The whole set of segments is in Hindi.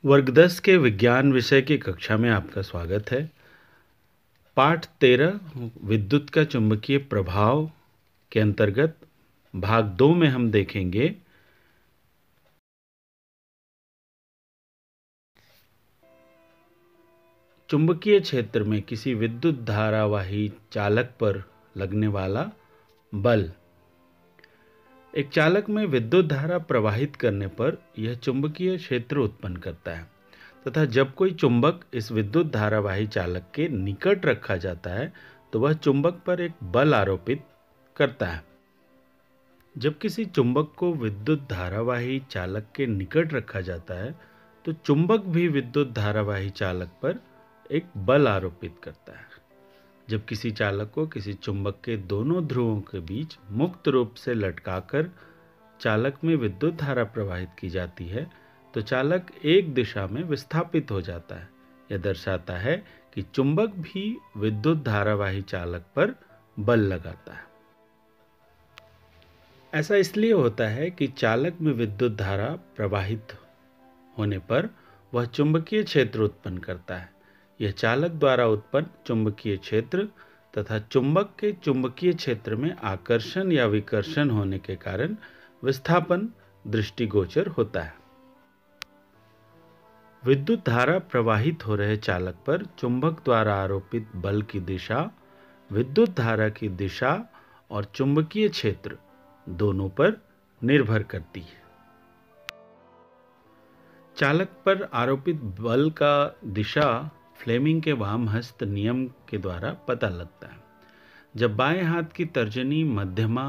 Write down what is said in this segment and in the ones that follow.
वर्ग 10 के विज्ञान विषय की कक्षा में आपका स्वागत है। पाठ 13 विद्युत का चुंबकीय प्रभाव के अंतर्गत भाग 2 में हम देखेंगे चुंबकीय क्षेत्र में किसी विद्युत धारावाही चालक पर लगने वाला बल। एक चालक में विद्युत धारा प्रवाहित करने पर यह चुंबकीय क्षेत्र उत्पन्न करता है तथा जब कोई चुंबक इस विद्युत धारावाही चालक के निकट रखा जाता है तो वह चुंबक पर एक बल आरोपित करता है। जब किसी चुंबक को विद्युत धारावाही चालक के निकट रखा जाता है तो चुंबक भी विद्युत धारावाही चालक पर एक बल आरोपित करता है। जब किसी चालक को किसी चुंबक के दोनों ध्रुवों के बीच मुक्त रूप से लटकाकर चालक में विद्युत धारा प्रवाहित की जाती है तो चालक एक दिशा में विस्थापित हो जाता है। यह दर्शाता है कि चुंबक भी विद्युत धारावाही चालक पर बल लगाता है। ऐसा इसलिए होता है कि चालक में विद्युत धारा प्रवाहित होने पर वह चुंबकीय क्षेत्र उत्पन्न करता है। यह चालक द्वारा उत्पन्न चुंबकीय क्षेत्र तथा चुंबक के चुंबकीय क्षेत्र में आकर्षण या विकर्षण होने के कारण विस्थापन दृष्टिगोचर होता है। विद्युत धारा प्रवाहित हो रहे चालक पर चुंबक द्वारा आरोपित बल की दिशा विद्युत धारा की दिशा और चुंबकीय क्षेत्र दोनों पर निर्भर करती है। चालक पर आरोपित बल का दिशा फ्लेमिंग के वामहस्त नियम के द्वारा पता लगता है। जब बाएं हाथ की तर्जनी, मध्यमा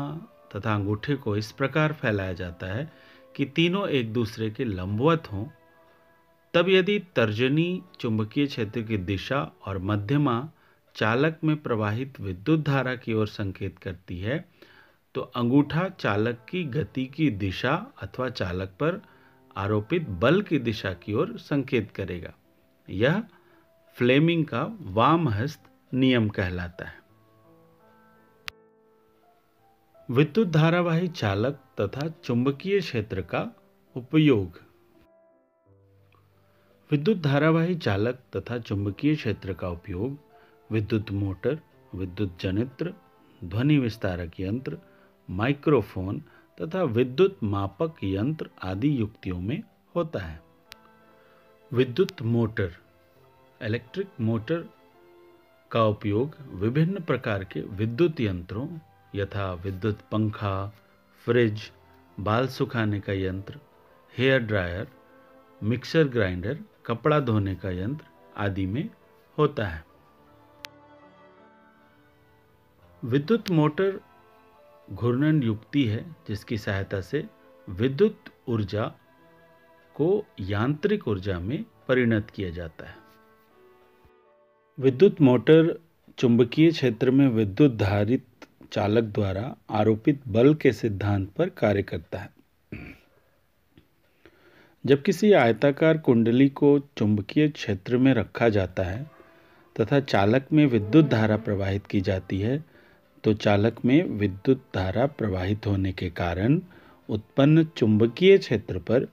तथा अंगूठे को इस प्रकार फैलाया जाता है कि तीनों एक दूसरे के लंबवत हों, तब यदि तर्जनी चुंबकीय क्षेत्र की दिशा और मध्यमा चालक में प्रवाहित विद्युत धारा की ओर संकेत करती है तो अंगूठा चालक की गति की दिशा अथवा चालक पर आरोपित बल की दिशा की ओर संकेत करेगा। यह फ्लेमिंग का वामहस्त नियम कहलाता है। विद्युत धारावाही चालक तथा चुंबकीय क्षेत्र का उपयोग। विद्युत धारावाही चालक तथा चुंबकीय क्षेत्र का उपयोग विद्युत मोटर, विद्युत जनित्र, ध्वनि विस्तारक यंत्र, माइक्रोफोन तथा विद्युत मापक यंत्र आदि युक्तियों में होता है। विद्युत मोटर, इलेक्ट्रिक मोटर का उपयोग विभिन्न प्रकार के विद्युत यंत्रों यथा विद्युत पंखा, फ्रिज, बाल सुखाने का यंत्र, हेयर ड्रायर, मिक्सर ग्राइंडर, कपड़ा धोने का यंत्र आदि में होता है। विद्युत मोटर घूर्णन युक्ति है जिसकी सहायता से विद्युत ऊर्जा को यांत्रिक ऊर्जा में परिणत किया जाता है। विद्युत मोटर चुंबकीय क्षेत्र में विद्युत धारित चालक द्वारा आरोपित बल के सिद्धांत पर कार्य करता है। जब किसी आयताकार कुंडली को चुंबकीय क्षेत्र में रखा जाता है तथा चालक में विद्युत धारा प्रवाहित की जाती है तो चालक में विद्युत धारा प्रवाहित होने के कारण उत्पन्न चुंबकीय क्षेत्र पर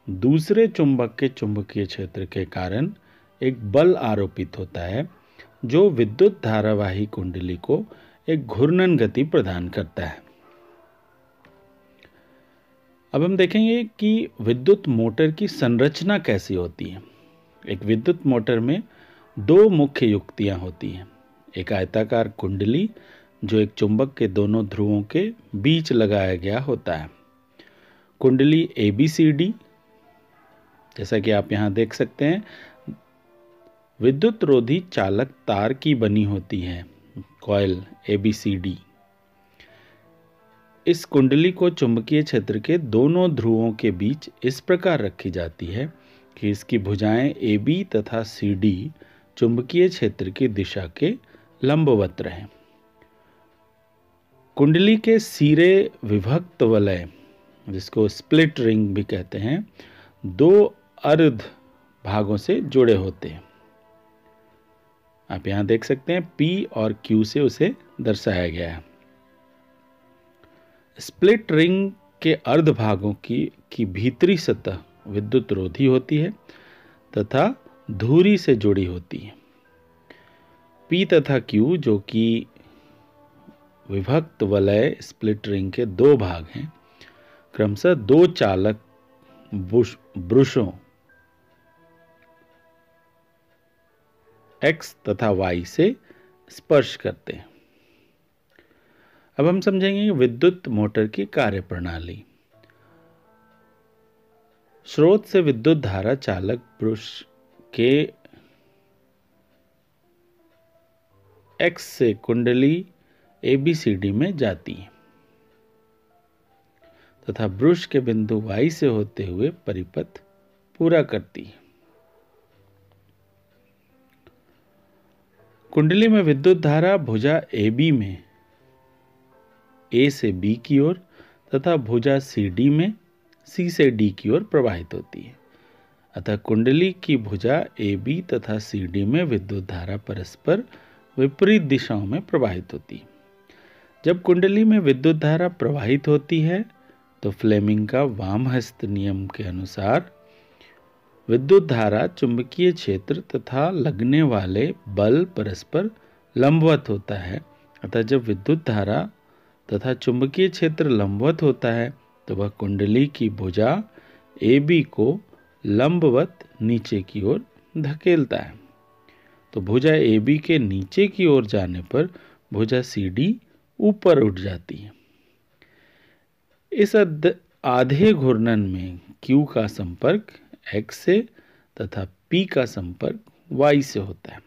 दूसरे चुंबक के चुंबकीय क्षेत्र के कारण एक बल आरोपित होता है जो विद्युत धारावाही कुंडली को एक घूर्णन गति प्रदान करता है। अब हम देखेंगे कि विद्युत मोटर की संरचना कैसी होती है। एक विद्युत मोटर में दो मुख्य युक्तियां होती हैं। एक आयताकार कुंडली जो एक चुंबक के दोनों ध्रुवों के बीच लगाया गया होता है। कुंडली ABCD, जैसा कि आप यहां देख सकते हैं, विद्युत रोधी चालक तार की बनी होती है, कॉइल ABCD। इस कुंडली को चुंबकीय क्षेत्र के दोनों ध्रुवों के बीच इस प्रकार रखी जाती है कि इसकी भुजाएं AB तथा CD चुंबकीय क्षेत्र की दिशा के लंबवत रहें। कुंडली के सिरे विभक्त वलय, जिसको स्प्लिट रिंग भी कहते हैं, दो अर्ध भागों से जुड़े होते हैं। आप यहां देख सकते हैं P और Q से उसे दर्शाया गया है। स्प्लिट रिंग के अर्ध भागों की भीतरी सतह विद्युत रोधी होती है तथा धुरी से जुड़ी होती है। P तथा Q जो कि विभक्त वलय स्प्लिट रिंग के दो भाग हैं, क्रमशः दो चालक ब्रुशों X तथा Y से स्पर्श करते हैं। अब हम समझेंगे विद्युत मोटर की कार्यप्रणाली। स्रोत से विद्युत धारा चालक ब्रुश के X से कुंडली ABCD में जाती है तथा ब्रुश के बिंदु Y से होते हुए परिपथ पूरा करती है। कुंडली में विद्युत धारा भुजा AB में A से B की ओर तथा भुजा CD में C से D की ओर प्रवाहित होती है। अतः कुंडली की भुजा AB तथा CD में विद्युत धारा परस्पर विपरीत दिशाओं में प्रवाहित होती है। जब कुंडली में विद्युत धारा प्रवाहित होती है तो फ्लेमिंग का वामहस्त नियम के अनुसार विद्युत धारा चुंबकीय क्षेत्र तथा लगने वाले बल परस्पर लंबवत होता है। अतः जब विद्युत धारा तथा चुंबकीय क्षेत्र लंबवत होता है तो वह कुंडली की भुजा AB को लंबवत नीचे की ओर धकेलता है। तो भुजा AB के नीचे की ओर जाने पर भुजा CD ऊपर उठ जाती है। इस आधे घूर्णन में Q का संपर्क X से तथा P का संपर्क Y से होता है।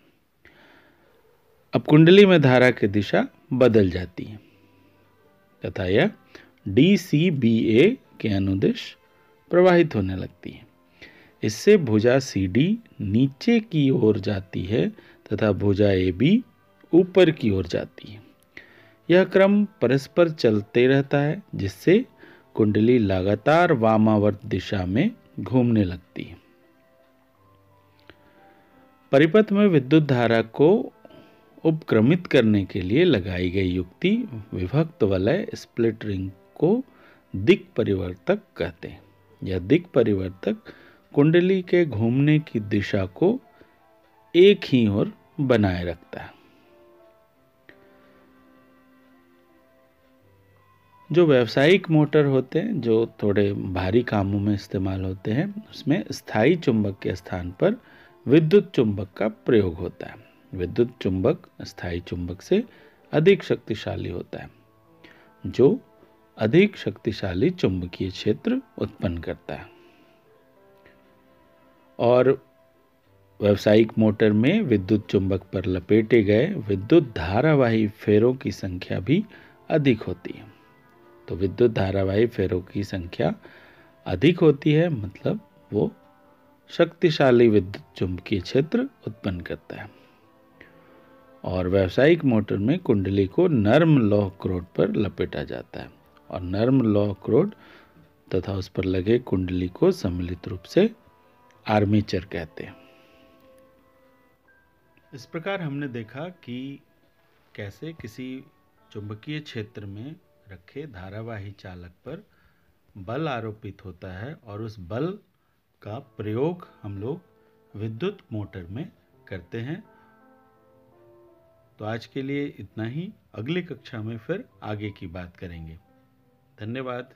अब कुंडली में धारा की दिशा बदल जाती है तथा यह DCBA के अनुदिश प्रवाहित होने लगती है। इससे भुजा CD नीचे की ओर जाती है तथा भुजा AB ऊपर की ओर जाती है। यह क्रम परस्पर चलते रहता है जिससे कुंडली लगातार वामावर्त दिशा में घूमने लगती है। परिपथ में विद्युत धारा को उपक्रमित करने के लिए लगाई गई युक्ति विभक्त वलय स्प्लिट रिंग को दिक् परिवर्तक कहते हैं। यह दिक् परिवर्तक कुंडली के घूमने की दिशा को एक ही ओर बनाए रखता है। जो व्यावसायिक मोटर होते हैं जो थोड़े भारी कामों में इस्तेमाल होते हैं उसमें स्थायी चुंबक के स्थान पर विद्युत चुंबक का प्रयोग होता है। विद्युत चुंबक स्थायी चुंबक से अधिक शक्तिशाली होता है जो अधिक शक्तिशाली चुंबकीय क्षेत्र उत्पन्न करता है। और व्यावसायिक मोटर में विद्युत चुंबक पर लपेटे गए विद्युत धारावाही फेरों की संख्या भी अधिक होती है। तो विद्युत धारावाही फेरों की संख्या अधिक होती है मतलब वो शक्तिशाली विद्युत चुंबकीय क्षेत्र उत्पन्न करता है। और व्यावसायिक मोटर में कुंडली को नर्म लौह क्रोड पर लपेटा जाता है और नर्म लौह क्रोड तथा उस पर लगे कुंडली को सम्मिलित रूप से आर्मेचर कहते हैं। इस प्रकार हमने देखा कि कैसे किसी चुंबकीय क्षेत्र में रखे धारावाही चालक पर बल आरोपित होता है और उस बल का प्रयोग हम लोग विद्युत मोटर में करते हैं। तो आज के लिए इतना ही। अगली कक्षा में फिर आगे की बात करेंगे। धन्यवाद।